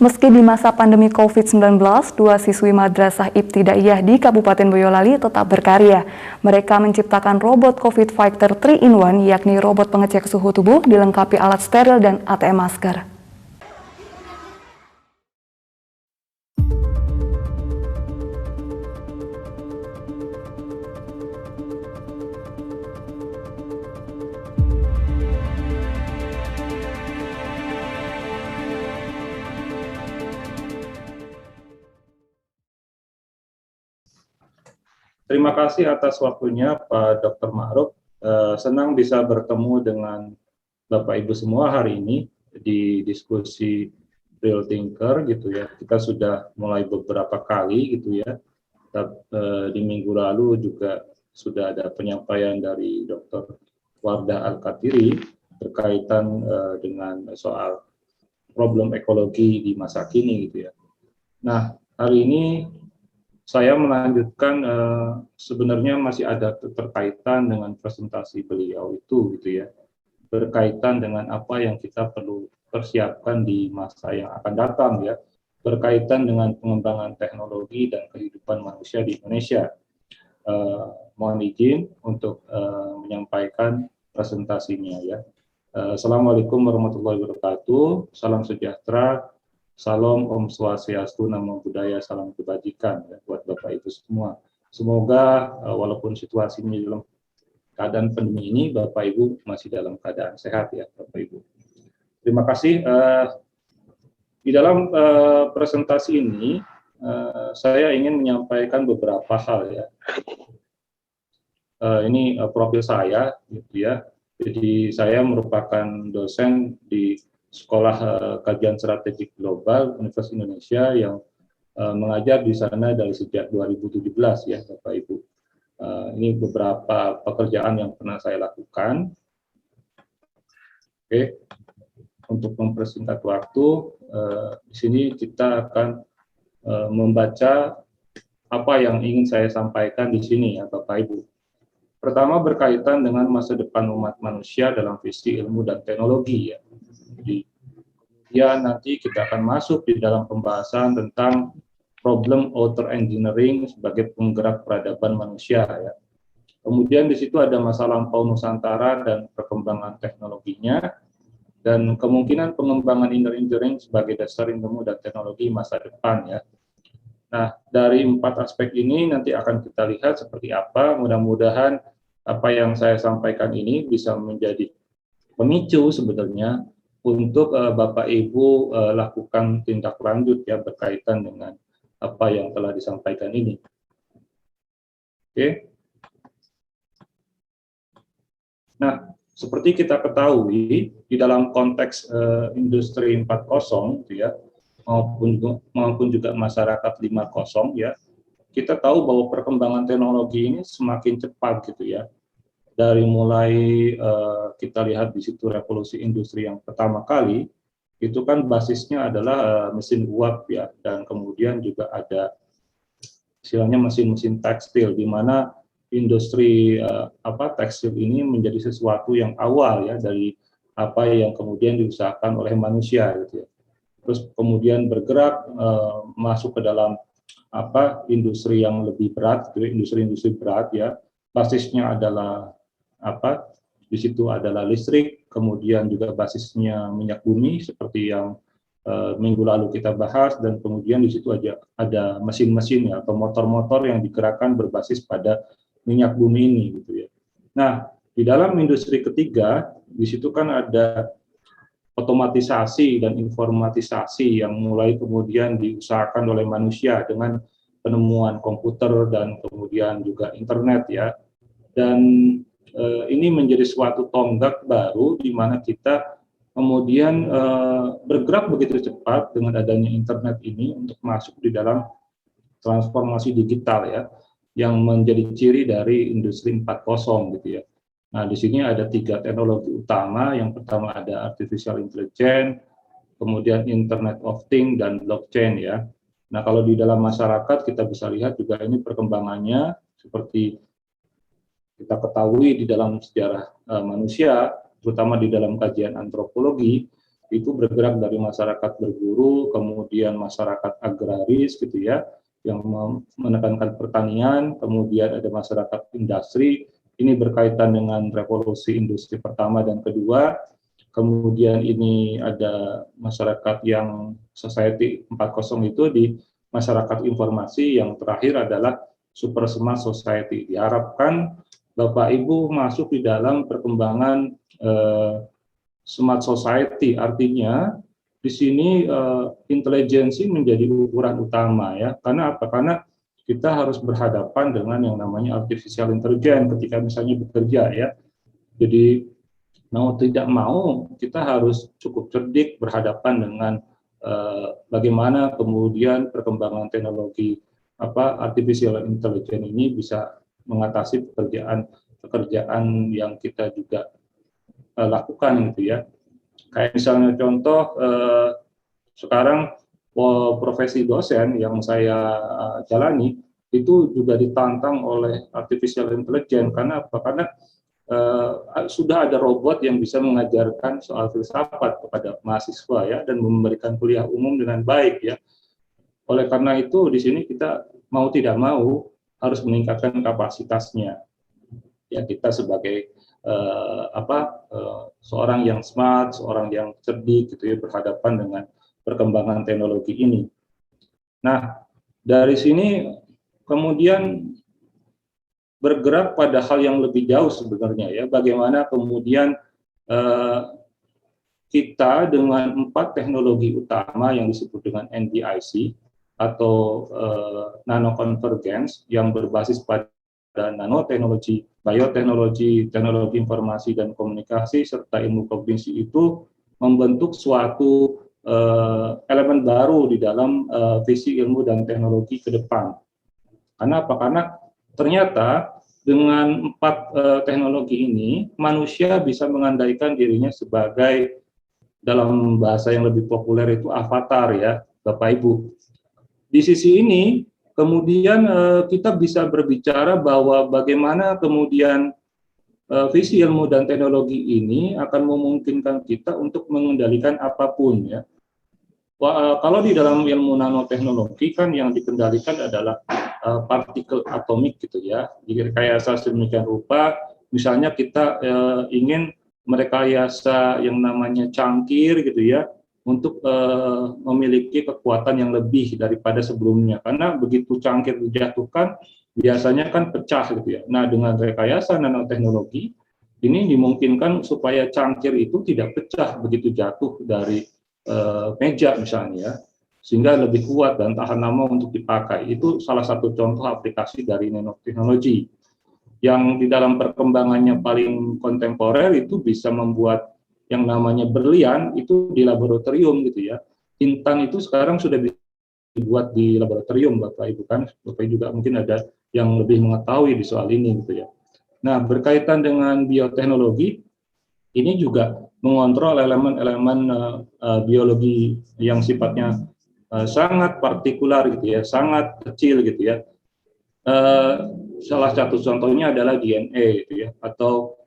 Meski di masa pandemi COVID-19, dua siswi Madrasah Ibtidaiyah di Kabupaten Boyolali tetap berkarya. Mereka menciptakan robot COVID Fighter 3-in-1, yakni robot pengecek suhu tubuh dilengkapi alat steril dan ATM masker. Terima kasih atas waktunya Pak Dr. Ma'ruf. Senang bisa bertemu dengan Bapak Ibu semua hari ini di diskusi Real Thinker gitu ya. Kita sudah mulai beberapa kali gitu ya. Di minggu lalu juga sudah ada penyampaian dari Dr. Wardah Al-Katiri berkaitan dengan soal problem ekologi di masa kini gitu ya. Nah, hari ini saya melanjutkan sebenarnya masih ada keterkaitan dengan presentasi beliau itu gitu ya, berkaitan dengan apa yang kita perlu persiapkan di masa yang akan datang ya, berkaitan dengan pengembangan teknologi dan kehidupan manusia di Indonesia. Mohon izin untuk menyampaikan presentasinya ya. Assalamualaikum warahmatullahi wabarakatuh, salam sejahtera. Salam Om Swastiastu, Namo Buddhaya, salam kebajikan ya, buat Bapak Ibu semua. Semoga walaupun situasinya dalam keadaan pandemi ini, Bapak Ibu masih dalam keadaan sehat ya, Bapak Ibu. Terima kasih. Di dalam presentasi ini, saya ingin menyampaikan beberapa hal ya. Ini profil saya, gitu ya. Jadi saya merupakan dosen di Sekolah Kajian Strategik Global Universitas Indonesia yang mengajar di sana dari sejak 2017 ya Bapak Ibu. Ini beberapa pekerjaan yang pernah saya lakukan. Oke, untuk mempersingkat waktu, di sini kita akan membaca apa yang ingin saya sampaikan di sini ya Bapak Ibu. Pertama berkaitan dengan masa depan umat manusia dalam visi ilmu dan teknologi ya. Jadi, kemudian nanti kita akan masuk di dalam pembahasan tentang problem author engineering sebagai penggerak peradaban manusia ya. Kemudian di situ ada masa lampau Nusantara dan perkembangan teknologinya, dan kemungkinan pengembangan inner engineering sebagai dasar ilmu dan teknologi masa depan ya. Nah, dari 4 aspek ini nanti akan kita lihat seperti apa. Mudah-mudahan apa yang saya sampaikan ini bisa menjadi pemicu sebenarnya untuk Bapak Ibu lakukan tindak lanjut ya berkaitan dengan apa yang telah disampaikan ini. Oke. Nah, seperti kita ketahui di dalam konteks industri 4.0 gitu ya, maupun juga masyarakat 5.0 ya, kita tahu bahwa perkembangan teknologi ini semakin cepat gitu ya. Dari mulai kita lihat di situ revolusi industri yang pertama kali, itu kan basisnya adalah mesin uap ya, dan kemudian juga ada istilahnya mesin-mesin tekstil, di mana industri tekstil ini menjadi sesuatu yang awal ya dari apa yang kemudian diusahakan oleh manusia gitu ya. Terus kemudian bergerak masuk ke dalam industri yang lebih berat, industri-industri berat ya. Basisnya adalah di situ adalah listrik, kemudian juga basisnya minyak bumi seperti yang minggu lalu kita bahas, dan kemudian di situ ada mesin-mesin ya, atau motor-motor yang digerakkan berbasis pada minyak bumi ini gitu ya. Nah, di dalam industri ketiga di situ kan ada otomatisasi dan informatisasi yang mulai kemudian diusahakan oleh manusia dengan penemuan komputer dan kemudian juga internet ya. Dan ini menjadi suatu tonggak baru di mana kita kemudian bergerak begitu cepat dengan adanya internet ini untuk masuk di dalam transformasi digital ya, yang menjadi ciri dari industri 4.0 gitu ya. Nah, di sini ada 3 teknologi utama. Yang pertama ada artificial intelligence, kemudian Internet of Things, dan blockchain ya. Nah, kalau di dalam masyarakat kita bisa lihat juga ini perkembangannya seperti kita ketahui di dalam sejarah manusia, terutama di dalam kajian antropologi, itu bergerak dari masyarakat berburu, kemudian masyarakat agraris gitu ya, yang menekankan pertanian, kemudian ada masyarakat industri, ini berkaitan dengan revolusi industri pertama dan kedua, kemudian ini ada masyarakat yang society 4.0 itu di masyarakat informasi, yang terakhir adalah super smart society. Diharapkan Bapak Ibu masuk di dalam perkembangan smart society, artinya di sini intelijensi menjadi ukuran utama ya. Karena apa? Karena kita harus berhadapan dengan yang namanya artificial intelligence ketika misalnya bekerja ya. Jadi mau tidak mau kita harus cukup cerdik berhadapan dengan bagaimana kemudian perkembangan teknologi artificial intelligence ini bisa mengatasi pekerjaan yang kita juga lakukan gitu ya. Kayak misalnya contoh sekarang profesi dosen yang saya jalani itu juga ditantang oleh artificial intelligence. Karena apa? Karena sudah ada robot yang bisa mengajarkan soal filsafat kepada mahasiswa ya, dan memberikan kuliah umum dengan baik ya. Oleh karena itu di sini kita mau tidak mau harus meningkatkan kapasitasnya. Ya, kita sebagai seorang yang smart, seorang yang cerdik gitu ya, berhadapan dengan perkembangan teknologi ini. Nah, dari sini kemudian bergerak pada hal yang lebih jauh sebenarnya ya, bagaimana kemudian kita dengan 4 teknologi utama yang disebut dengan NBIC atau nanoconvergence yang berbasis pada nanoteknologi, bioteknologi, teknologi informasi dan komunikasi serta ilmu kognisi itu membentuk suatu elemen baru di dalam visi ilmu dan teknologi ke depan. Karena apa? Karena ternyata dengan 4 teknologi ini, manusia bisa mengandaikan dirinya sebagai, dalam bahasa yang lebih populer itu avatar ya, Bapak Ibu. Di sisi ini, kemudian kita bisa berbicara bahwa bagaimana kemudian visi ilmu dan teknologi ini akan memungkinkan kita untuk mengendalikan apapun ya. Kalau di dalam ilmu nanoteknologi kan yang dikendalikan adalah partikel atomik gitu ya. Direkayasa sedemikian rupa, misalnya kita ingin merekayasa yang namanya cangkir gitu ya, untuk memiliki kekuatan yang lebih daripada sebelumnya. Karena begitu cangkir dijatuhkan, biasanya kan pecah gitu ya. Nah, dengan rekayasa nanoteknologi, ini dimungkinkan supaya cangkir itu tidak pecah begitu jatuh dari meja misalnya, sehingga lebih kuat dan tahan lama untuk dipakai. Itu salah satu contoh aplikasi dari nanoteknologi yang di dalam perkembangannya paling kontemporer itu bisa membuat yang namanya berlian itu di laboratorium gitu ya. Intan itu sekarang sudah dibuat di laboratorium, Bapak Ibu kan. Bapak Ibu juga mungkin ada yang lebih mengetahui di soal ini gitu ya. Nah, berkaitan dengan bioteknologi, ini juga mengontrol elemen-elemen biologi yang sifatnya sangat partikular gitu ya, sangat kecil gitu ya. Salah satu contohnya adalah DNA gitu ya, atau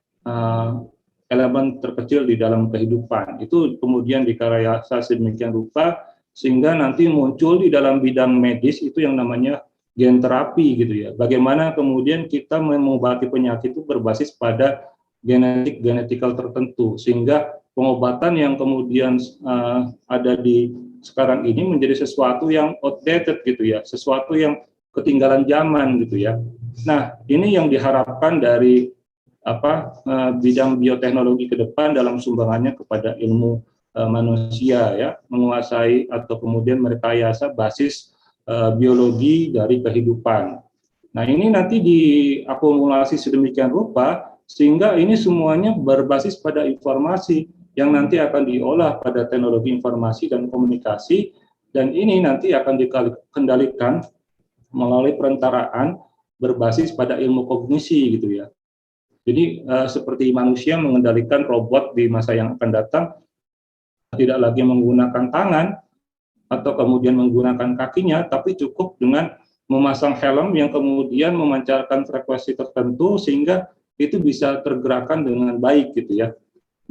elemen terkecil di dalam kehidupan. Itu kemudian dikaryasa sedemikian rupa sehingga nanti muncul di dalam bidang medis itu yang namanya gen terapi gitu ya. Bagaimana kemudian kita mengobati penyakit itu berbasis pada genetikal tertentu, sehingga pengobatan yang kemudian ada di sekarang ini menjadi sesuatu yang outdated gitu ya, sesuatu yang ketinggalan zaman gitu ya. Nah, ini yang diharapkan dari bidang bioteknologi ke depan dalam sumbangannya kepada ilmu manusia ya, menguasai atau kemudian merekayasa basis biologi dari kehidupan. Nah, ini nanti diakumulasi sedemikian rupa sehingga ini semuanya berbasis pada informasi yang nanti akan diolah pada teknologi informasi dan komunikasi, dan ini nanti akan dikendalikan melalui perentaraan berbasis pada ilmu kognisi gitu ya. Jadi seperti manusia mengendalikan robot di masa yang akan datang, tidak lagi menggunakan tangan atau kemudian menggunakan kakinya, tapi cukup dengan memasang helm yang kemudian memancarkan frekuensi tertentu sehingga itu bisa tergerakkan dengan baik gitu ya.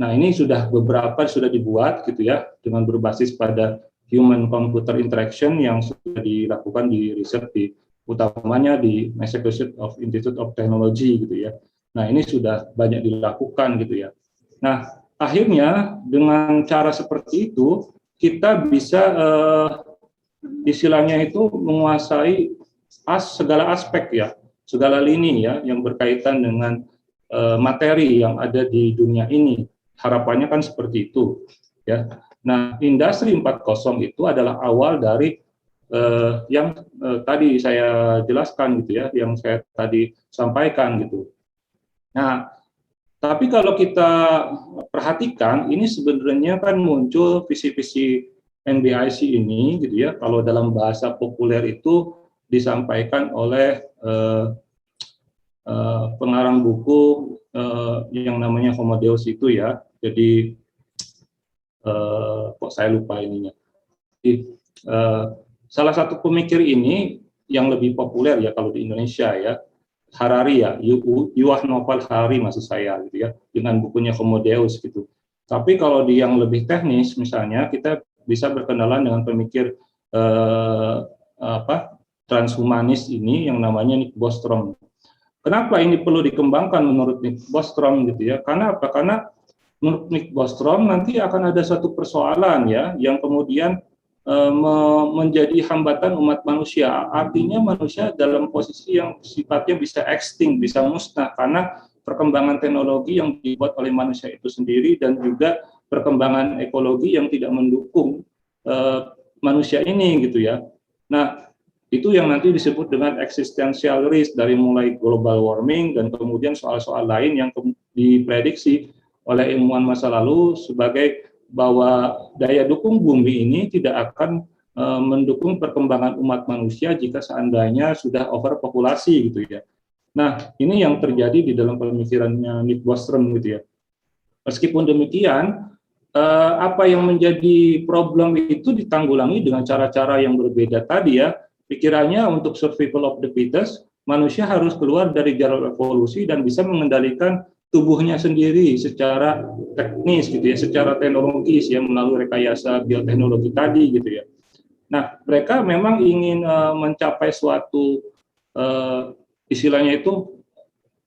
Nah, ini beberapa sudah dibuat gitu ya, dengan berbasis pada human computer interaction yang sudah dilakukan di riset utamanya di Massachusetts Institute of Technology gitu ya. Nah, ini sudah banyak dilakukan gitu ya. Nah, akhirnya dengan cara seperti itu kita bisa istilahnya itu menguasai segala aspek ya, segala lini ya yang berkaitan dengan materi yang ada di dunia ini. Harapannya kan seperti itu ya. Nah, industri 4.0 itu adalah awal dari yang tadi saya jelaskan gitu ya, yang saya tadi sampaikan gitu. Nah, tapi kalau kita perhatikan, ini sebenarnya kan muncul visi-visi NBIC ini, gitu ya. Kalau dalam bahasa populer itu disampaikan oleh pengarang buku yang namanya Homo Deus itu ya. Jadi kok saya lupa ininya. Jadi, salah satu pemikir ini yang lebih populer ya kalau di Indonesia ya, Harari ya, Yuval Noah Harari maksud saya gitu ya, dengan bukunya Homo Deus gitu. Tapi kalau di yang lebih teknis misalnya kita bisa berkenalan dengan pemikir transhumanis ini yang namanya Nick Bostrom. Kenapa ini perlu dikembangkan menurut Nick Bostrom gitu ya? Karena apa? Karena menurut Nick Bostrom nanti akan ada satu persoalan ya yang kemudian menjadi hambatan umat manusia. Artinya manusia dalam posisi yang sifatnya bisa extinct, bisa musnah karena perkembangan teknologi yang dibuat oleh manusia itu sendiri dan juga perkembangan ekologi yang tidak mendukung manusia ini gitu ya. Nah, itu yang nanti disebut dengan existential risk dari mulai global warming dan kemudian soal-soal lain yang diprediksi oleh ilmuwan masa lalu sebagai bahwa daya dukung bumi ini tidak akan mendukung perkembangan umat manusia jika seandainya sudah overpopulasi gitu ya. Nah, ini yang terjadi di dalam pemikirannya Nick Bostrom gitu ya. Meskipun demikian, apa yang menjadi problem itu ditanggulangi dengan cara-cara yang berbeda tadi ya. Pikirannya untuk survival of the fittest, manusia harus keluar dari jalur evolusi dan bisa mengendalikan tubuhnya sendiri secara teknis gitu ya, secara teknologis ya melalui rekayasa bioteknologi tadi gitu ya. Nah, mereka memang ingin mencapai suatu istilahnya itu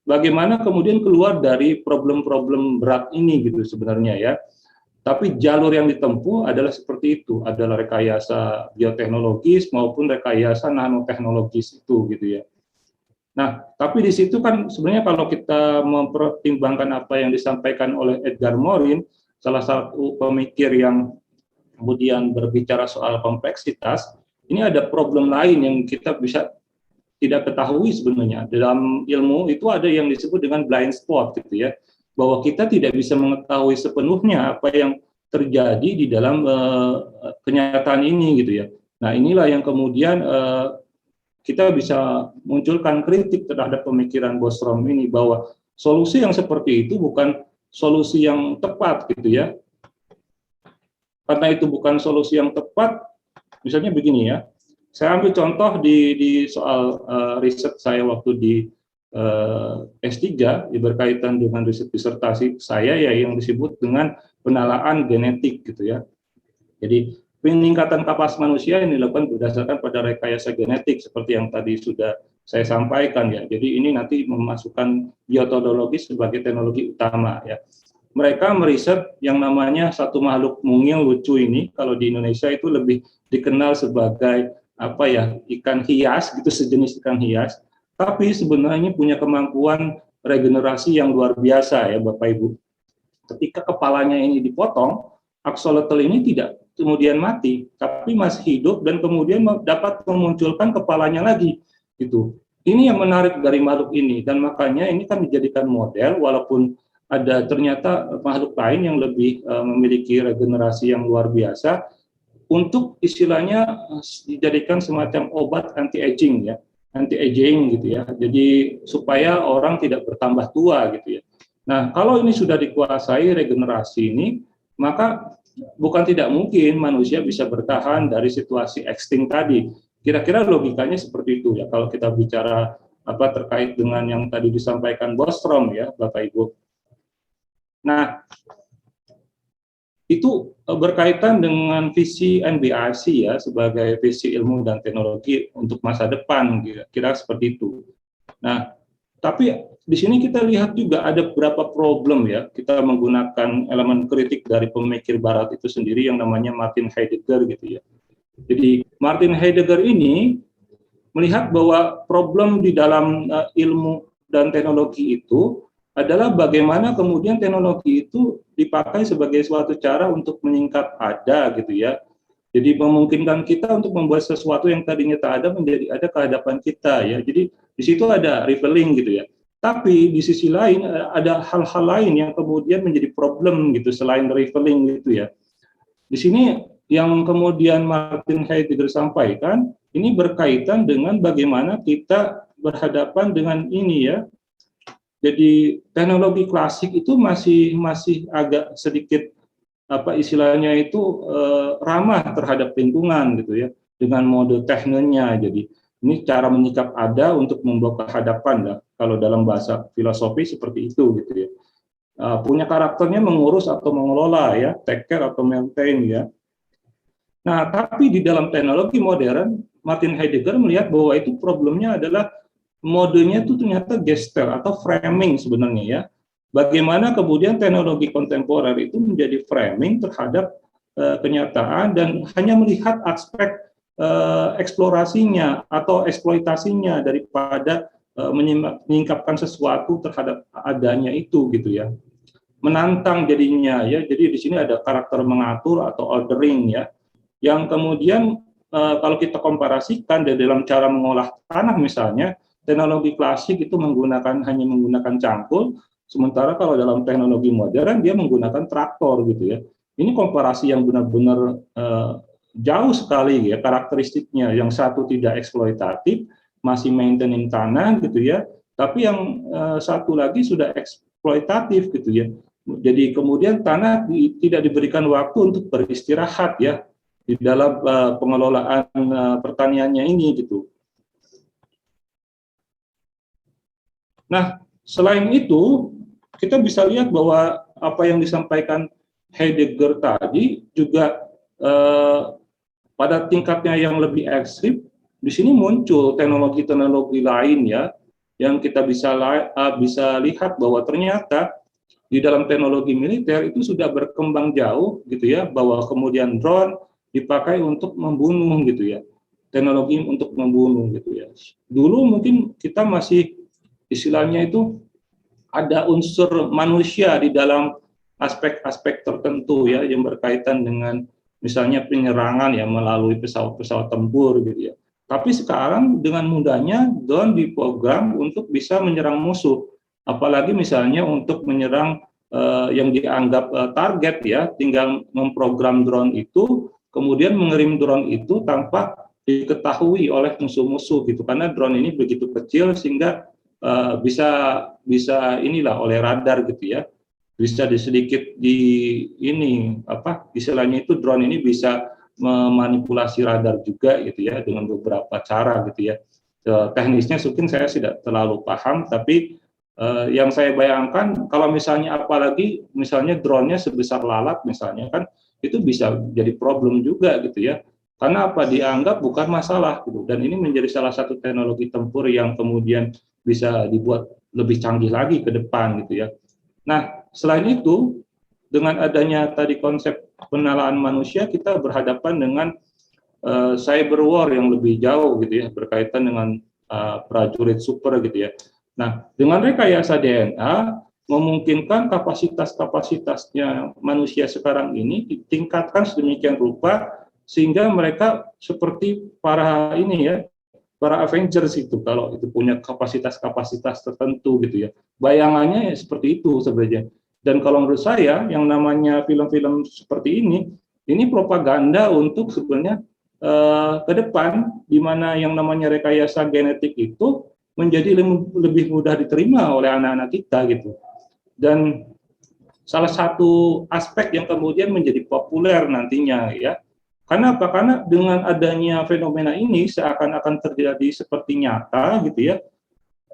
bagaimana kemudian keluar dari problem-problem berat ini gitu sebenarnya ya. Tapi jalur yang ditempuh adalah seperti itu, adalah rekayasa bioteknologis maupun rekayasa nanoteknologis itu gitu ya. Nah, tapi di situ kan sebenarnya kalau kita mempertimbangkan apa yang disampaikan oleh Edgar Morin, salah satu pemikir yang kemudian berbicara soal kompleksitas, ini ada problem lain yang kita bisa tidak ketahui sebenarnya. Dalam ilmu itu ada yang disebut dengan blind spot gitu ya, bahwa kita tidak bisa mengetahui sepenuhnya apa yang terjadi di dalam kenyataan ini gitu ya. Nah, inilah yang kemudian kita bisa munculkan kritik terhadap pemikiran Bostrom ini bahwa solusi yang seperti itu bukan solusi yang tepat gitu ya. Karena itu bukan solusi yang tepat, misalnya begini ya. Saya ambil contoh di soal riset saya waktu di S3 berkaitan dengan riset disertasi saya ya yang disebut dengan penalaan genetik gitu ya. Jadi peningkatan kapasitas manusia yang dilakukan berdasarkan pada rekayasa genetik seperti yang tadi sudah saya sampaikan ya. Jadi ini nanti memasukkan bioteknologi sebagai teknologi utama ya. Mereka meriset yang namanya satu makhluk mungil lucu ini, kalau di Indonesia itu lebih dikenal sebagai apa ya, ikan hias gitu, sejenis ikan hias. Tapi sebenarnya punya kemampuan regenerasi yang luar biasa ya Bapak Ibu. Ketika kepalanya ini dipotong, axolotl ini tidak kemudian mati, tapi masih hidup dan kemudian dapat memunculkan kepalanya lagi gitu. Ini yang menarik dari makhluk ini dan makanya ini kan dijadikan model walaupun ada ternyata makhluk lain yang lebih memiliki regenerasi yang luar biasa untuk istilahnya dijadikan semacam obat anti-aging ya, anti-aging gitu ya. Jadi supaya orang tidak bertambah tua gitu ya. Nah, kalau ini sudah dikuasai regenerasi ini, maka bukan tidak mungkin manusia bisa bertahan dari situasi extinct tadi. Kira-kira logikanya seperti itu ya. Kalau kita bicara apa terkait dengan yang tadi disampaikan Bostrom ya, Bapak Ibu. Nah, itu berkaitan dengan visi NBRC ya, sebagai visi ilmu dan teknologi untuk masa depan, kira-kira seperti itu. Nah, tapi di sini kita lihat juga ada beberapa problem ya, kita menggunakan elemen kritik dari pemikir barat itu sendiri yang namanya Martin Heidegger gitu ya. Jadi Martin Heidegger ini melihat bahwa problem di dalam ilmu dan teknologi itu adalah bagaimana kemudian teknologi itu dipakai sebagai suatu cara untuk menyingkap ada gitu ya. Jadi memungkinkan kita untuk membuat sesuatu yang tadinya tak ada menjadi ada ke hadapan kita ya. Jadi di situ ada revealing gitu ya. Tapi di sisi lain ada hal-hal lain yang kemudian menjadi problem gitu selain revealing gitu ya. Di sini yang kemudian Martin Heidegger sampaikan ini berkaitan dengan bagaimana kita berhadapan dengan ini ya. Jadi teknologi klasik itu masih agak sedikit apa istilahnya itu ramah terhadap lingkungan gitu ya, dengan mode teknonya. Jadi ini cara menyikap ada untuk membawa kehadapan lah, kalau dalam bahasa filosofi seperti itu gitu ya. Punya karakternya mengurus atau mengelola ya, take care atau maintain ya. Nah, tapi di dalam teknologi modern, Martin Heidegger melihat bahwa itu problemnya adalah modenya itu ternyata gestel atau framing sebenarnya ya. Bagaimana kemudian teknologi kontemporer itu menjadi framing terhadap kenyataan dan hanya melihat aspek eksplorasinya atau eksploitasinya daripada menyingkapkan sesuatu terhadap adanya itu gitu ya. Menantang jadinya ya. Jadi di sini ada karakter mengatur atau ordering ya, yang kemudian kalau kita komparasikan di dalam cara mengolah tanah misalnya, teknologi klasik itu hanya menggunakan cangkul, sementara kalau dalam teknologi modern dia menggunakan traktor gitu ya. Ini komparasi yang benar-benar jauh sekali ya karakteristiknya. Yang satu tidak eksploitatif, masih maintaining tanah gitu ya, tapi yang satu lagi sudah eksploitatif gitu ya. Jadi kemudian tanah tidak diberikan waktu untuk beristirahat ya di dalam pengelolaan pertaniannya ini gitu. Nah, selain itu kita bisa lihat bahwa apa yang disampaikan Heidegger tadi juga pada tingkatnya yang lebih ekstrim, di sini muncul teknologi-teknologi lain ya, yang kita bisa lihat bahwa ternyata di dalam teknologi militer itu sudah berkembang jauh gitu ya, bahwa kemudian drone dipakai untuk membunuh gitu ya, teknologi untuk membunuh gitu ya. Dulu mungkin kita masih istilahnya itu ada unsur manusia di dalam aspek-aspek tertentu ya, yang berkaitan dengan misalnya penyerangan ya melalui pesawat-pesawat tempur gitu ya. Tapi sekarang dengan mudahnya drone diprogram untuk bisa menyerang musuh. Apalagi misalnya untuk menyerang yang dianggap target ya, tinggal memprogram drone itu, kemudian mengirim drone itu tanpa diketahui oleh musuh-musuh gitu, karena drone ini begitu kecil sehingga bisa inilah oleh radar gitu ya, bisa sedikit ini apa istilahnya itu, drone ini bisa memanipulasi radar juga gitu ya dengan beberapa cara gitu ya. Teknisnya mungkin saya tidak terlalu paham, tapi yang saya bayangkan kalau misalnya apalagi misalnya drone-nya sebesar lalat misalnya kan, itu bisa jadi problem juga gitu ya. Karena apa? Dianggap bukan masalah gitu. Dan ini menjadi salah satu teknologi tempur yang kemudian bisa dibuat lebih canggih lagi ke depan gitu ya. Nah, selain itu dengan adanya tadi konsep penalaan manusia, kita berhadapan dengan cyber war yang lebih jauh gitu ya, berkaitan dengan prajurit super gitu ya. Nah, dengan rekayasa DNA memungkinkan kapasitas-kapasitasnya manusia sekarang ini ditingkatkan sedemikian rupa sehingga mereka seperti para ini ya, para Avengers itu, kalau itu punya kapasitas-kapasitas tertentu gitu ya. Bayangannya ya seperti itu sebenarnya. Dan kalau menurut saya yang namanya film-film seperti ini propaganda untuk sebenarnya ke depan, di mana yang namanya rekayasa genetik itu menjadi lebih mudah diterima oleh anak-anak kita gitu. Dan salah satu aspek yang kemudian menjadi populer nantinya ya. Karena apa? Karena dengan adanya fenomena ini seakan-akan terjadi seperti nyata gitu ya.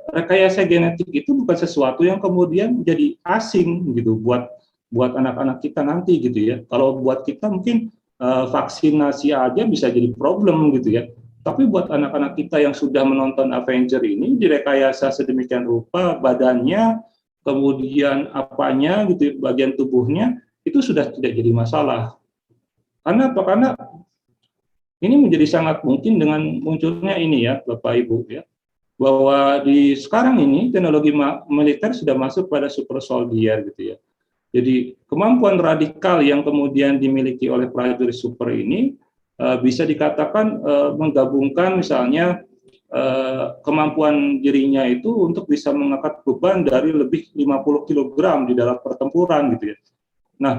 Rekayasa genetik itu bukan sesuatu yang kemudian jadi asing gitu buat buat anak-anak kita nanti gitu ya. Kalau buat kita mungkin vaksinasi aja bisa jadi problem gitu ya. Tapi buat anak-anak kita yang sudah menonton Avenger ini direkayasa sedemikian rupa badannya, kemudian apanya gitu, bagian tubuhnya itu sudah tidak jadi masalah. Karena apa? Karena ini menjadi sangat mungkin dengan munculnya ini ya, Bapak Ibu ya, bahwa di sekarang ini teknologi militer sudah masuk pada super soldier gitu ya. Jadi kemampuan radikal yang kemudian dimiliki oleh prajurit super ini bisa dikatakan menggabungkan misalnya kemampuan dirinya itu untuk bisa mengangkat beban dari lebih 50 kg di dalam pertempuran gitu ya. Nah,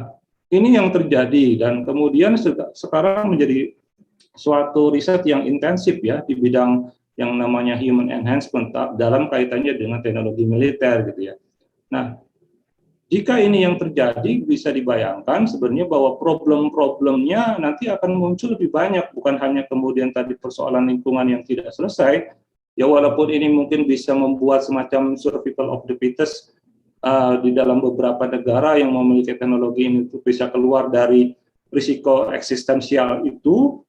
ini yang terjadi dan kemudian sekarang menjadi suatu riset yang intensif ya di bidang yang namanya human enhancement dalam kaitannya dengan teknologi militer gitu ya. Nah, jika ini yang terjadi bisa dibayangkan sebenarnya bahwa problem-problemnya nanti akan muncul lebih banyak, bukan hanya kemudian tadi persoalan lingkungan yang tidak selesai, ya walaupun ini mungkin bisa membuat semacam survival of the fittest di dalam beberapa negara yang memiliki teknologi ini untuk bisa keluar dari risiko eksistensial itu,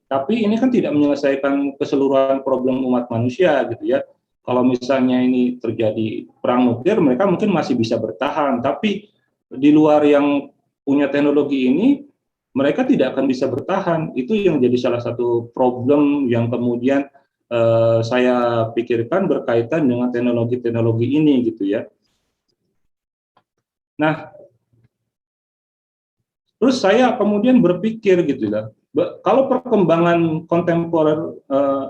tapi ini kan tidak menyelesaikan keseluruhan problem umat manusia gitu ya. Kalau misalnya ini terjadi perang nuklir, mereka mungkin masih bisa bertahan, tapi di luar yang punya teknologi ini, mereka tidak akan bisa bertahan. Itu yang jadi salah satu problem yang kemudian saya pikirkan berkaitan dengan teknologi-teknologi ini gitu ya. Nah, terus saya kemudian berpikir gitu ya, kalau perkembangan kontemporer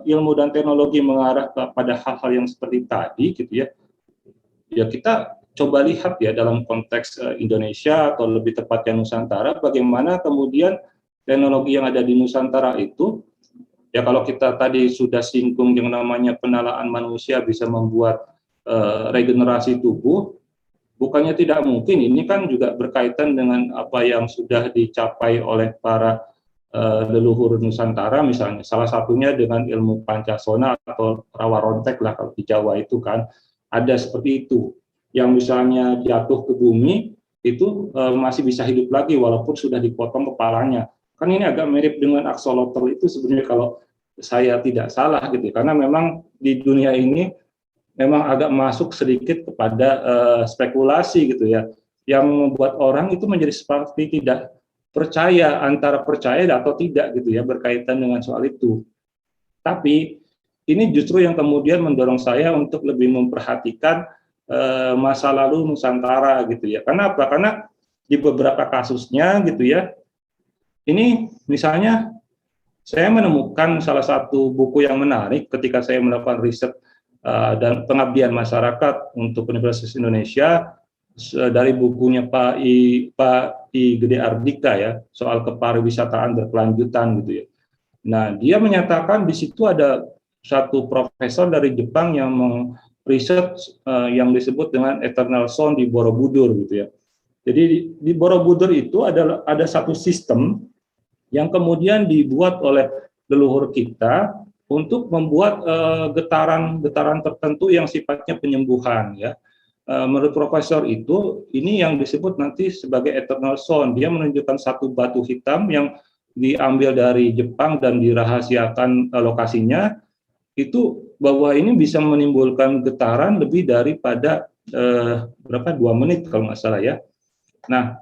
ilmu dan teknologi mengarah kepada hal-hal yang seperti tadi gitu ya, ya kita coba lihat ya dalam konteks Indonesia atau lebih tepatnya Nusantara, bagaimana kemudian teknologi yang ada di Nusantara itu, ya kalau kita tadi sudah singgung yang namanya penalaan manusia bisa membuat regenerasi tubuh, bukannya tidak mungkin, ini kan juga berkaitan dengan apa yang sudah dicapai oleh para leluhur Nusantara misalnya, salah satunya dengan ilmu Pancasona atau rawa rontek lah kalau di Jawa itu kan, ada seperti itu, yang misalnya jatuh ke bumi, itu masih bisa hidup lagi walaupun sudah dipotong kepalanya. Kan ini agak mirip dengan axolotl itu sebenarnya kalau saya tidak salah gitu, karena memang di dunia ini memang agak masuk sedikit kepada spekulasi gitu ya, yang membuat orang itu menjadi seperti tidak percaya antara percaya atau tidak gitu ya berkaitan dengan soal itu. Tapi ini justru yang kemudian mendorong saya untuk lebih memperhatikan masa lalu Nusantara gitu ya. Karena apa? Karena di beberapa kasusnya gitu ya, ini misalnya saya menemukan salah satu buku yang menarik ketika saya melakukan riset dan pengabdian masyarakat untuk Universitas Indonesia dari bukunya Pak I Gede Ardika ya, soal kepariwisataan berkelanjutan gitu ya. Nah, dia menyatakan di situ ada satu profesor dari Jepang yang meriset yang disebut dengan Eternal Zone di Borobudur gitu ya. Jadi di Borobudur itu ada satu sistem yang kemudian dibuat oleh leluhur kita untuk membuat getaran-getaran tertentu yang sifatnya penyembuhan ya. Menurut profesor itu, ini yang disebut nanti sebagai eternal zone. Dia menunjukkan satu batu hitam yang diambil dari Jepang dan dirahasiakan lokasinya, itu bahwa ini bisa menimbulkan getaran lebih daripada 2 menit kalau nggak salah ya. Nah,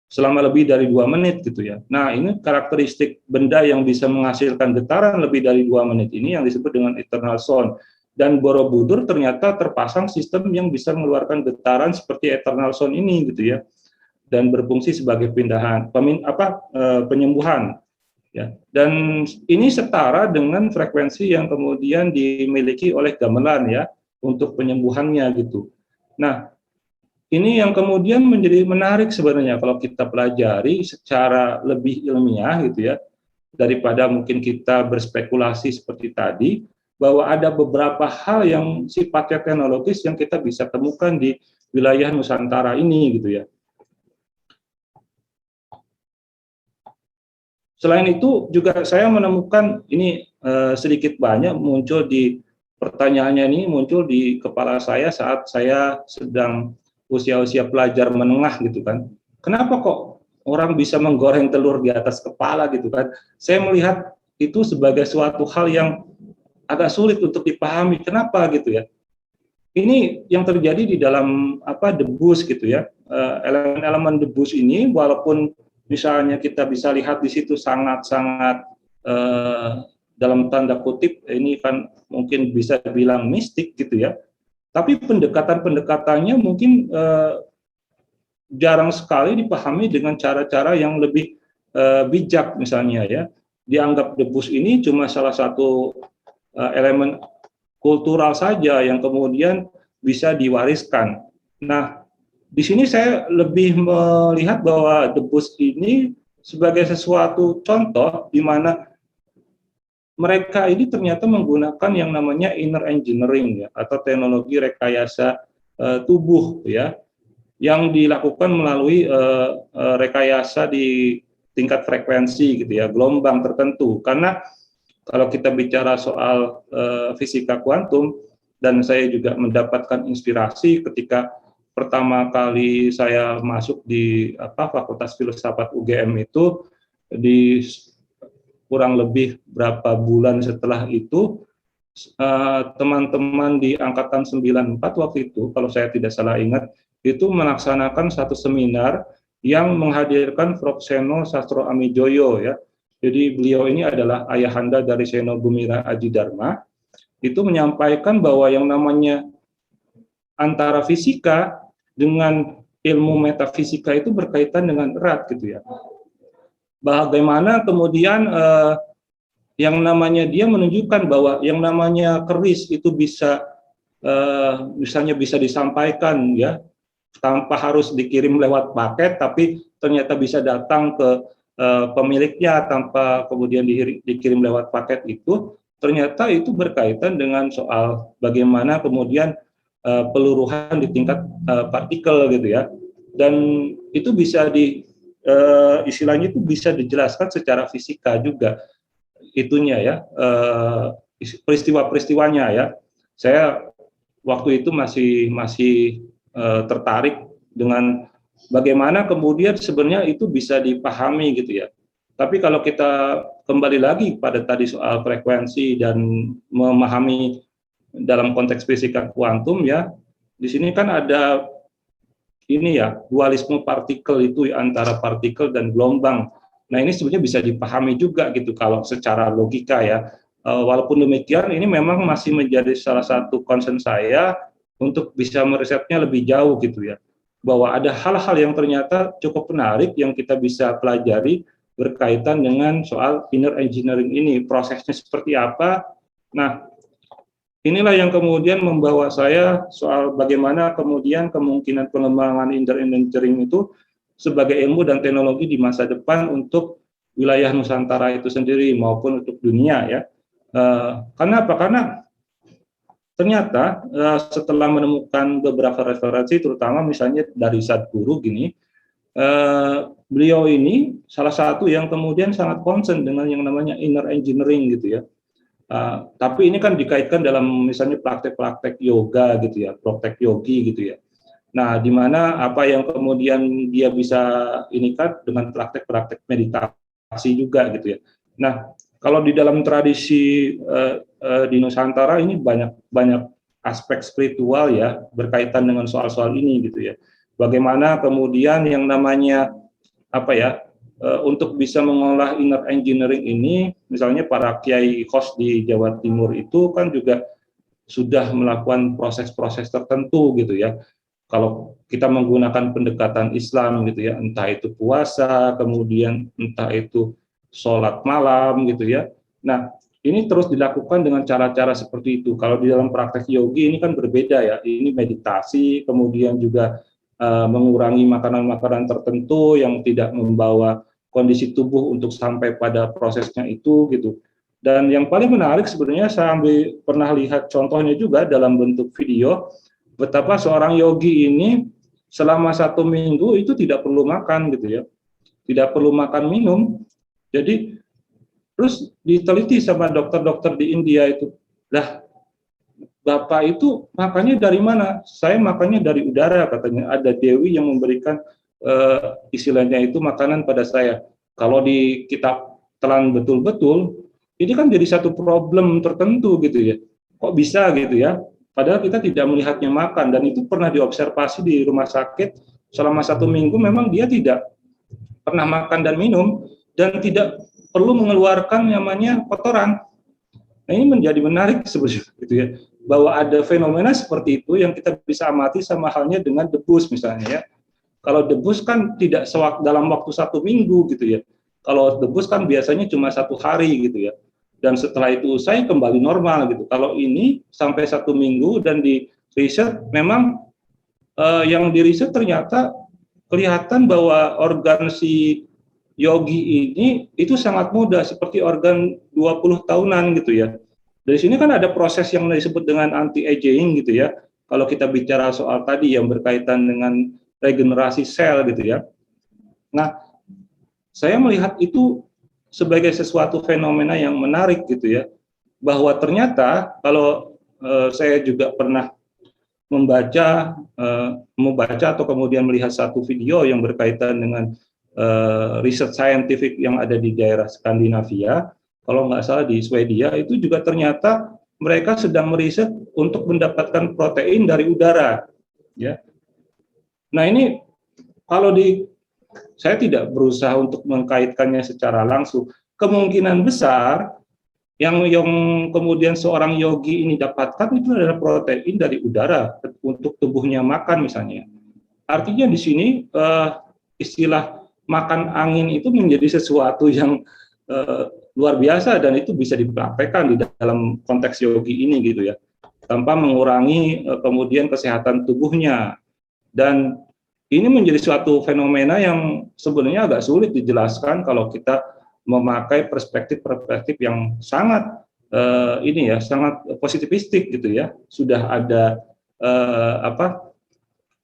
selama lebih dari 2 menit gitu ya. Nah, ini karakteristik benda yang bisa menghasilkan getaran lebih dari 2 menit ini yang disebut dengan eternal zone. Dan Borobudur ternyata terpasang sistem yang bisa mengeluarkan getaran seperti eternal zone ini gitu ya. Dan berfungsi sebagai penyembuhan ya. Dan ini setara dengan frekuensi yang kemudian dimiliki oleh gamelan ya untuk penyembuhannya gitu. Nah, ini yang kemudian menjadi menarik sebenarnya kalau kita pelajari secara lebih ilmiah gitu ya, daripada mungkin kita berspekulasi seperti tadi, bahwa ada beberapa hal yang sifatnya teknologis yang kita bisa temukan di wilayah Nusantara ini gitu ya. Selain itu juga saya menemukan ini sedikit banyak muncul di pertanyaannya ini muncul di kepala saya saat saya sedang usia-usia pelajar menengah gitu kan. Kenapa kok orang bisa menggoreng telur di atas kepala gitu kan? Saya melihat itu sebagai suatu hal yang agak sulit untuk dipahami. Kenapa gitu ya? Ini yang terjadi di dalam debus gitu ya. Elemen-elemen debus ini walaupun misalnya kita bisa lihat di situ sangat-sangat dalam tanda kutip ini kan mungkin bisa bilang mistik gitu ya. Tapi pendekatan-pendekatannya mungkin jarang sekali dipahami dengan cara-cara yang lebih bijak misalnya ya. Dianggap debus ini cuma salah satu elemen kultural saja yang kemudian bisa diwariskan. Nah, di sini saya lebih melihat bahwa debus ini sebagai sesuatu contoh di mana mereka ini ternyata menggunakan yang namanya inner engineering ya, atau teknologi rekayasa tubuh ya, yang dilakukan melalui rekayasa di tingkat frekuensi gitu ya, gelombang tertentu. Karena kalau kita bicara soal fisika kuantum, dan saya juga mendapatkan inspirasi ketika pertama kali saya masuk di Fakultas Filsafat UGM itu, di kurang lebih berapa bulan setelah itu, teman-teman di angkatan 94 waktu itu, kalau saya tidak salah ingat, itu melaksanakan satu seminar yang menghadirkan Prof. Seno Sastro Amijoyo ya. Jadi beliau ini adalah ayahanda dari Seno Gumira Aji Dharma. Itu menyampaikan bahwa yang namanya antara fisika dengan ilmu metafisika itu berkaitan dengan erat gitu ya. Bagaimana kemudian yang namanya dia menunjukkan bahwa yang namanya keris itu bisa misalnya bisa disampaikan ya tanpa harus dikirim lewat paket, tapi ternyata bisa datang ke pemiliknya tanpa kemudian dikirim lewat paket itu, ternyata itu berkaitan dengan soal bagaimana kemudian peluruhan di tingkat partikel gitu ya, dan itu bisa istilahnya itu bisa dijelaskan secara fisika juga itunya ya, peristiwa-peristiwanya ya. Saya waktu itu masih tertarik dengan bagaimana kemudian sebenarnya itu bisa dipahami gitu ya. Tapi kalau kita kembali lagi pada tadi soal frekuensi dan memahami dalam konteks fisika kuantum ya, di sini kan ada ini ya, dualisme partikel itu antara partikel dan gelombang. Nah, ini sebenarnya bisa dipahami juga gitu kalau secara logika ya. Walaupun demikian, ini memang masih menjadi salah satu concern saya untuk bisa merisetnya lebih jauh gitu ya. Bahwa ada hal-hal yang ternyata cukup menarik yang kita bisa pelajari berkaitan dengan soal inner engineering ini, prosesnya seperti apa. Nah, inilah yang kemudian membawa saya soal bagaimana kemudian kemungkinan pengembangan inner engineering itu sebagai ilmu dan teknologi di masa depan untuk wilayah Nusantara itu sendiri maupun untuk dunia ya. Karena apa? Karena ternyata setelah menemukan beberapa referensi, terutama misalnya dari Sadhguru gini, beliau ini salah satu yang kemudian sangat concern dengan yang namanya inner engineering gitu ya. Tapi ini kan dikaitkan dalam misalnya praktek-praktek yoga gitu ya, praktek yogi gitu ya. Nah, di mana apa yang kemudian dia bisa ini kan dengan praktek-praktek meditasi juga gitu ya. Nah, kalau di dalam tradisi di Nusantara ini banyak aspek spiritual ya berkaitan dengan soal-soal ini gitu ya. Bagaimana kemudian yang namanya untuk bisa mengolah inner engineering ini, misalnya para kiai khos di Jawa Timur itu kan juga sudah melakukan proses-proses tertentu gitu ya. Kalau kita menggunakan pendekatan Islam gitu ya, entah itu puasa, kemudian entah itu sholat malam gitu ya. Nah, ini terus dilakukan dengan cara-cara seperti itu. Kalau di dalam praktek yogi ini kan berbeda ya. Ini meditasi, kemudian juga mengurangi makanan-makanan tertentu yang tidak membawa kondisi tubuh untuk sampai pada prosesnya itu gitu. Dan yang paling menarik sebenarnya saya pernah lihat contohnya juga dalam bentuk video, betapa seorang yogi ini selama 1 minggu itu tidak perlu makan gitu ya, tidak perlu makan minum. Jadi terus diteliti sama dokter-dokter di India itu, lah Bapak itu makannya dari mana? Saya makannya dari udara katanya. Ada dewi yang memberikan istilahnya itu makanan pada saya. Kalau di kitab telan betul-betul, ini kan jadi satu problem tertentu gitu ya. Kok bisa gitu ya? Padahal kita tidak melihatnya makan dan itu pernah diobservasi di rumah sakit selama 1 minggu memang dia tidak pernah makan dan minum dan tidak perlu mengeluarkan namanya kotoran. Nah, ini menjadi menarik sebenarnya gitu ya, bahwa ada fenomena seperti itu yang kita bisa amati sama halnya dengan debus misalnya ya. Kalau debus kan tidak dalam waktu 1 minggu gitu ya. Kalau debus kan biasanya cuma 1 hari gitu ya. Dan setelah itu usai kembali normal gitu. Kalau ini sampai 1 minggu dan di riset memang yang di riset ternyata kelihatan bahwa organ si yogi ini itu sangat muda seperti organ 20 tahunan gitu ya. Dari sini kan ada proses yang disebut dengan anti aging gitu ya. Kalau kita bicara soal tadi yang berkaitan dengan regenerasi sel gitu ya. Nah, saya melihat itu sebagai sesuatu fenomena yang menarik gitu ya. Bahwa ternyata kalau saya juga pernah membaca atau kemudian melihat satu video yang berkaitan dengan riset saintifik yang ada di daerah Skandinavia, kalau nggak salah di Swedia, itu juga ternyata mereka sedang meriset untuk mendapatkan protein dari udara. Ya. Nah ini kalau saya tidak berusaha untuk mengkaitkannya secara langsung, kemungkinan besar yang kemudian seorang yogi ini dapatkan itu adalah protein dari udara untuk tubuhnya makan misalnya. Artinya di sini istilah makan angin itu menjadi sesuatu yang luar biasa dan itu bisa dipraktekkan di dalam konteks yogi ini gitu ya, tanpa mengurangi kemudian kesehatan tubuhnya. Dan ini menjadi suatu fenomena yang sebenarnya agak sulit dijelaskan kalau kita memakai perspektif yang sangat sangat positivistik gitu ya. Sudah ada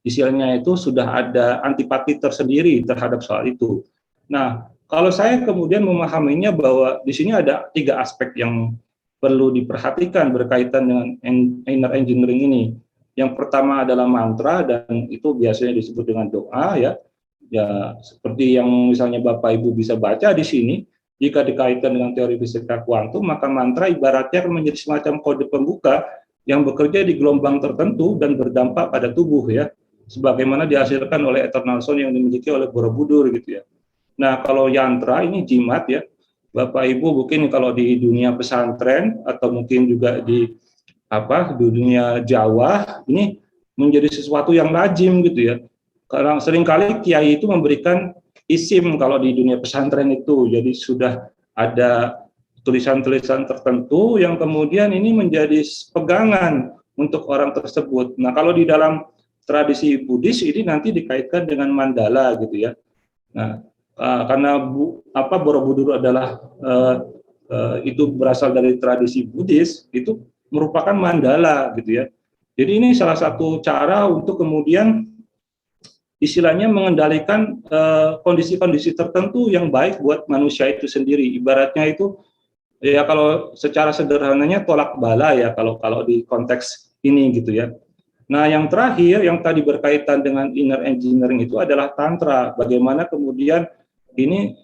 istilahnya itu sudah ada antipati tersendiri terhadap soal itu. Nah, kalau saya kemudian memahaminya bahwa di sini ada 3 aspek yang perlu diperhatikan berkaitan dengan inner engineering ini. Yang pertama adalah mantra dan itu biasanya disebut dengan doa ya. Ya, seperti yang misalnya Bapak Ibu bisa baca di sini, jika dikaitkan dengan teori fisika kuantum, maka mantra ibaratnya akan menjadi semacam kode pembuka yang bekerja di gelombang tertentu dan berdampak pada tubuh ya, sebagaimana dihasilkan oleh eternal sound yang dimiliki oleh Borobudur gitu ya. Nah, kalau yantra ini jimat ya, Bapak Ibu mungkin kalau di dunia pesantren atau mungkin juga di dunia Jawa ini menjadi sesuatu yang lazim gitu ya. Karena seringkali kiai itu memberikan isim kalau di dunia pesantren itu, jadi sudah ada tulisan-tulisan tertentu yang kemudian ini menjadi pegangan untuk orang tersebut. Nah, kalau di dalam tradisi Buddhis ini nanti dikaitkan dengan mandala gitu ya. Nah, karena Borobudur adalah itu berasal dari tradisi Buddhis, itu merupakan mandala gitu ya. Jadi ini salah satu cara untuk kemudian istilahnya mengendalikan kondisi-kondisi tertentu yang baik buat manusia itu sendiri. Ibaratnya itu ya kalau secara sederhananya tolak bala ya kalau di konteks ini gitu ya. Nah, yang terakhir yang tadi berkaitan dengan inner engineering itu adalah tantra. Bagaimana kemudian ini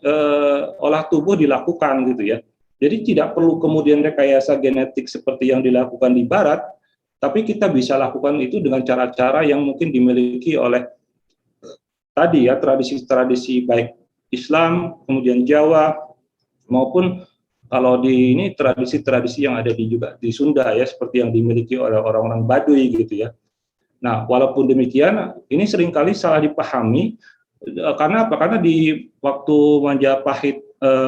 olah tubuh dilakukan gitu ya. Jadi tidak perlu kemudian rekayasa genetik seperti yang dilakukan di barat, tapi kita bisa lakukan itu dengan cara-cara yang mungkin dimiliki oleh tadi ya tradisi-tradisi baik Islam, kemudian Jawa maupun kalau di ini tradisi-tradisi yang ada juga di Sunda ya seperti yang dimiliki oleh orang-orang Baduy gitu ya. Nah, walaupun demikian ini seringkali salah dipahami karena apa? Karena di waktu Majapahit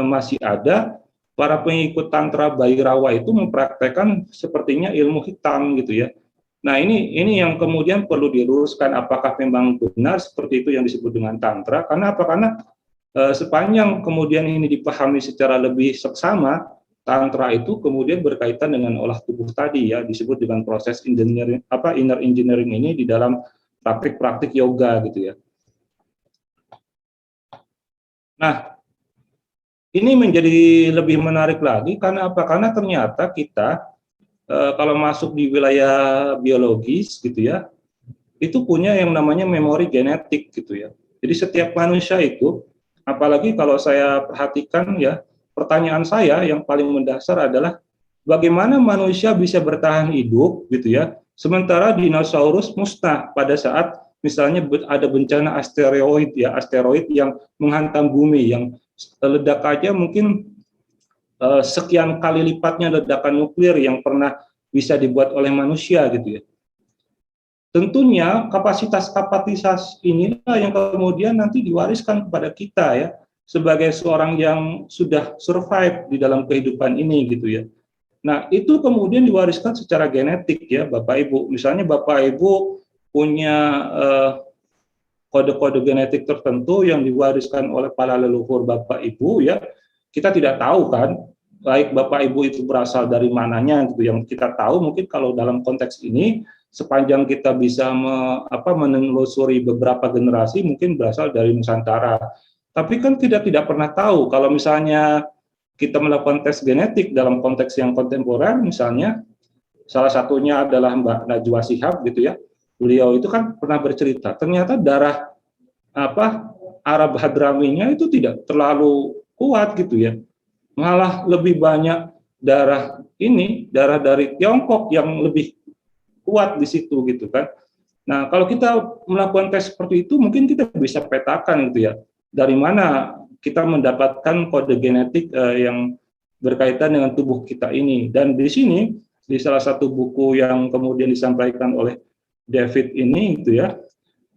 masih ada para pengikut tantra Bhairawa itu mempraktekkan sepertinya ilmu hitam gitu ya. Nah, ini yang kemudian perlu diluruskan apakah memang benar seperti itu yang disebut dengan tantra. Karena apa? Karena sepanjang kemudian ini dipahami secara lebih seksama, tantra itu kemudian berkaitan dengan olah tubuh tadi ya, disebut dengan proses engineering inner engineering ini di dalam praktik-praktik yoga gitu ya. Nah, ini menjadi lebih menarik lagi karena apa? Karena ternyata kita kalau masuk di wilayah biologis gitu ya, itu punya yang namanya memori genetik gitu ya. Jadi setiap manusia itu, apalagi kalau saya perhatikan ya, pertanyaan saya yang paling mendasar adalah bagaimana manusia bisa bertahan hidup gitu ya, sementara dinosaurus musnah pada saat misalnya ada bencana asteroid yang menghantam bumi, yang ledakannya mungkin sekian kali lipatnya ledakan nuklir yang pernah bisa dibuat oleh manusia gitu ya. Tentunya kapasitas inilah yang kemudian nanti diwariskan kepada kita ya, sebagai seorang yang sudah survive di dalam kehidupan ini gitu ya. Nah, itu kemudian diwariskan secara genetik ya, Bapak Ibu. Misalnya Bapak Ibu punya kode-kode genetik tertentu yang diwariskan oleh para leluhur Bapak Ibu ya. Kita tidak tahu kan, baik Bapak Ibu itu berasal dari mananya gitu. Yang kita tahu mungkin kalau dalam konteks ini sepanjang kita bisa menelusuri beberapa generasi mungkin berasal dari Nusantara. Tapi kan kita tidak pernah tahu kalau misalnya kita melakukan tes genetik dalam konteks yang kontemporer, misalnya salah satunya adalah Mbak Najwa Shihab gitu ya. Beliau itu kan pernah bercerita, ternyata darah Arab Hadraminya itu tidak terlalu kuat gitu ya. Malah lebih banyak darah dari Tiongkok yang lebih kuat di situ gitu kan. Nah, kalau kita melakukan tes seperti itu mungkin kita bisa petakan gitu ya. Dari mana kita mendapatkan kode genetik yang berkaitan dengan tubuh kita ini. Dan di sini di salah satu buku yang kemudian disampaikan oleh David ini itu ya,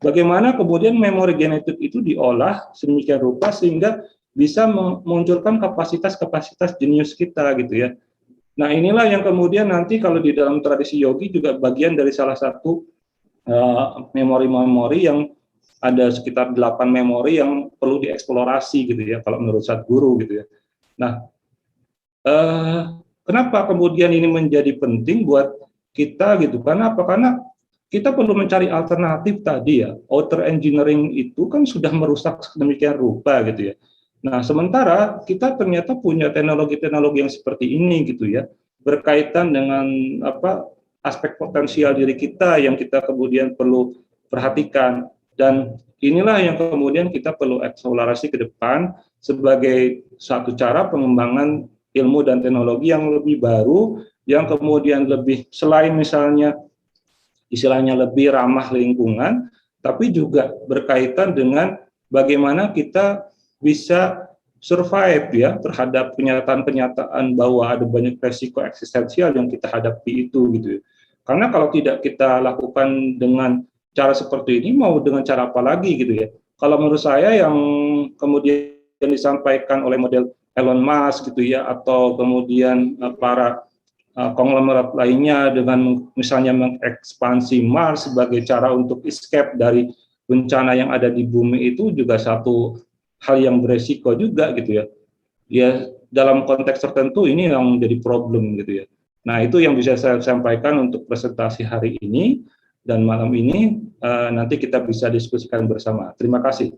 bagaimana kemudian memori genetik itu diolah sedemikian rupa sehingga bisa memunculkan kapasitas-kapasitas jenius kita gitu ya. Nah, inilah yang kemudian nanti kalau di dalam tradisi yogi juga bagian dari salah satu memori-memori yang ada sekitar 8 memori yang perlu dieksplorasi gitu ya kalau menurut Sadhguru gitu ya. Nah, kenapa kemudian ini menjadi penting buat kita gitu? Karena apa? Karena kita perlu mencari alternatif tadi ya. Outer engineering itu kan sudah merusak sedemikian rupa gitu ya. Nah, sementara kita ternyata punya teknologi-teknologi yang seperti ini gitu ya, berkaitan dengan aspek potensial diri kita yang kita kemudian perlu perhatikan. Dan inilah yang kemudian kita perlu eksplorasi ke depan sebagai satu cara pengembangan ilmu dan teknologi yang lebih baru, yang kemudian lebih selain misalnya istilahnya lebih ramah lingkungan, tapi juga berkaitan dengan bagaimana kita bisa survive ya terhadap kenyataan-kenyataan bahwa ada banyak resiko eksistensial yang kita hadapi itu gitu ya. Karena kalau tidak kita lakukan dengan cara seperti ini, mau dengan cara apa lagi gitu ya. Kalau menurut saya yang kemudian disampaikan oleh model Elon Musk gitu ya, atau kemudian para konglomerat lainnya dengan misalnya mengekspansi Mars sebagai cara untuk escape dari bencana yang ada di bumi, itu juga satu hal yang beresiko juga gitu ya. Ya dalam konteks tertentu ini yang menjadi problem gitu ya. Nah, itu yang bisa saya sampaikan untuk presentasi hari ini, dan malam ini nanti kita bisa diskusikan bersama. Terima kasih.